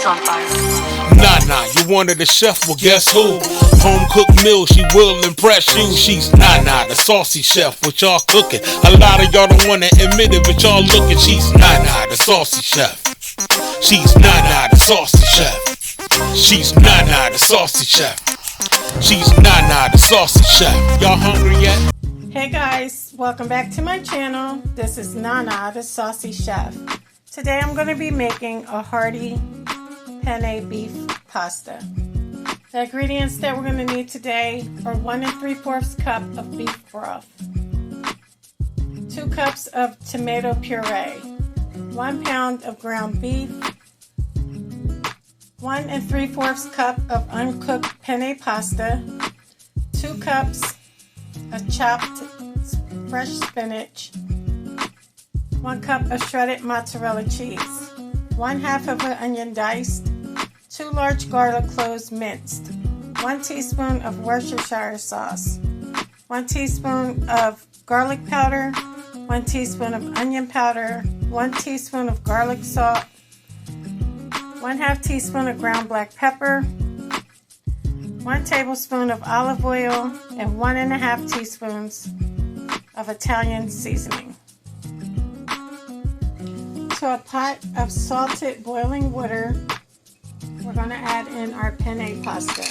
on fire. Nana, you wanted a chef, well guess who? Home cooked meal, she will impress you. She's Nana, the saucy chef, what y'all cooking. A lot of y'all don't wanna admit it, but y'all looking. She's Nana, the saucy chef. She's Nana, the saucy chef. She's Nana, the saucy chef. She's Nana, the saucy chef. Y'all hungry yet? Hey guys, welcome back to my channel. This is Nana, the Saucy Chef. Today I'm going to be making a hearty penne beef pasta. The ingredients that we're going to need today are 1 3/4 cup of beef broth, 2 cups of tomato puree, 1 pound of ground beef, 1 3/4 cup of uncooked penne pasta, 2 cups of chopped fresh spinach, 1 cup of shredded mozzarella cheese, 1/2 of an onion diced, 2 large garlic cloves minced, 1 teaspoon of Worcestershire sauce, 1 teaspoon of garlic powder, 1 teaspoon of onion powder, 1 teaspoon of garlic salt, 1/2 teaspoon of ground black pepper, 1 tablespoon of olive oil, and 1 1/2 teaspoons of Italian seasoning. To a pot of salted boiling water, we're going to add in our penne pasta.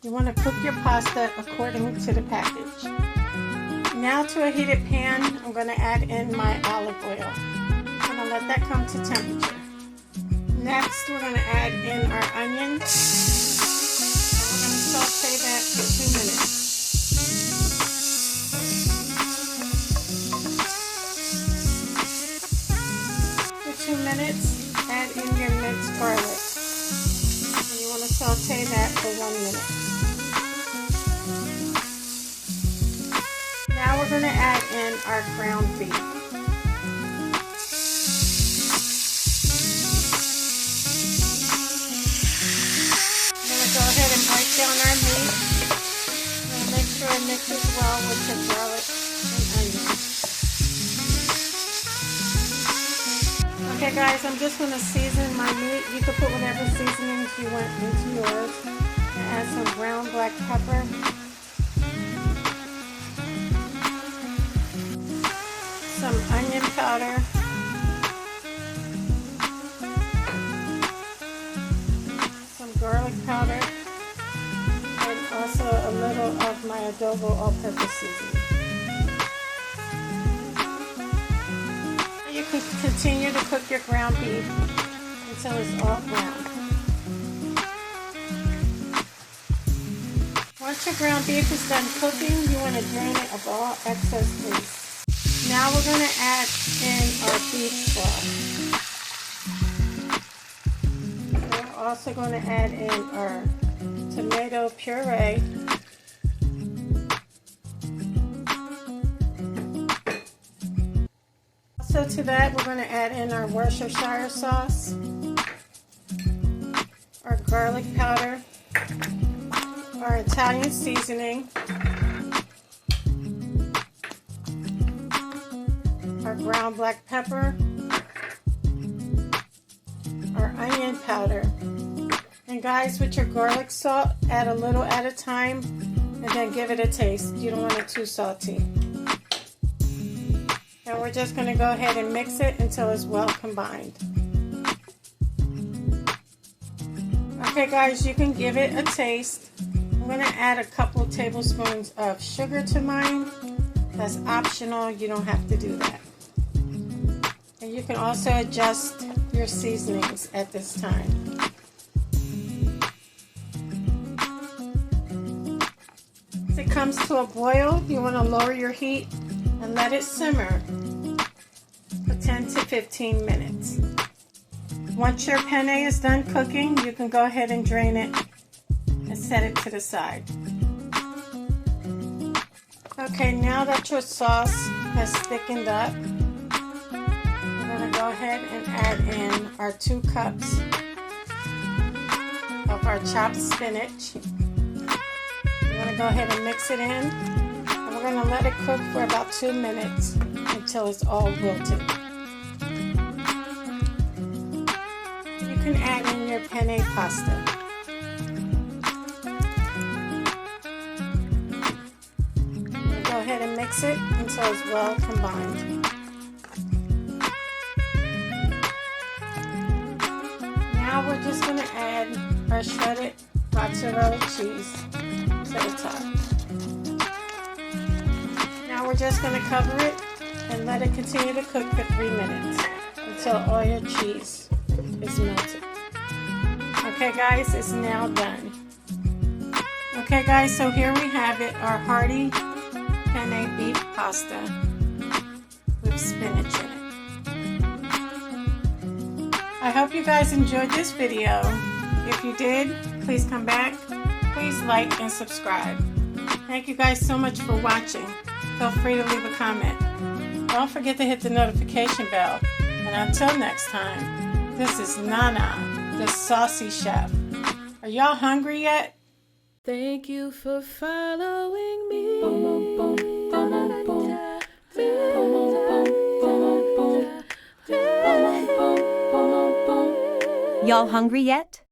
You want to cook your pasta according to the package. Now to a heated pan, I'm going to add in my olive oil. I'm going to let that come to temperature. Next, we're going to add in our onions. We're going to saute that for 2 minutes. For 2 minutes, add in your minced garlic. And you want to saute that for 1 minute. Now we're going to add in our ground beef. Go ahead and break down our meat. And make sure it mixes well with the garlic and onion. Okay guys, I'm just going to season my meat. You can put whatever seasonings you want into yours. And add some ground black pepper. Some onion powder. Garlic powder, and also a little of my adobo all-purpose seasoning. You can continue to cook your ground beef until it's all brown. Once your ground beef is done cooking, you want to drain it of all excess grease. Now we're going to add in our beef broth. Also going to add in our tomato puree, also to that we're going to add in our Worcestershire sauce, our garlic powder, our Italian seasoning, our ground black pepper, our onion powder. And guys, with your garlic salt, add a little at a time and then give it a taste. You don't want it too salty. And we're just going to go ahead and mix it until it's well combined. Okay guys, you can give it a taste. I'm going to add a couple tablespoons of sugar to mine. That's optional, you don't have to do that. And you can also adjust your seasonings at this time. If it comes to a boil, you want to lower your heat and let it simmer for 10 to 15 minutes. Once your penne is done cooking, you can go ahead and drain it and set it to the side. Okay, now that your sauce has thickened up, we're going to go ahead and add in our 2 cups of our chopped spinach. We're going to go ahead and mix it in, and we're going to let it cook for about 2 minutes until it's all wilted. You can add in your penne pasta. Go ahead and mix it until it's well combined. Now we're just going to add our shredded mozzarella cheese to the top. Now we're just going to cover it and let it continue to cook for 3 minutes until all your cheese is melted. Okay guys, it's now done. Okay guys, so here we have it, our hearty penne beef pasta with spinach in it. I hope you guys enjoyed this video. If you did, please come back. Please like and subscribe. Thank you guys so much for watching. Feel free to leave a comment. Don't forget to hit the notification bell. And until next time, this is Nana, the Saucy Chef. Are y'all hungry yet? Thank you for following me. Y'all hungry yet?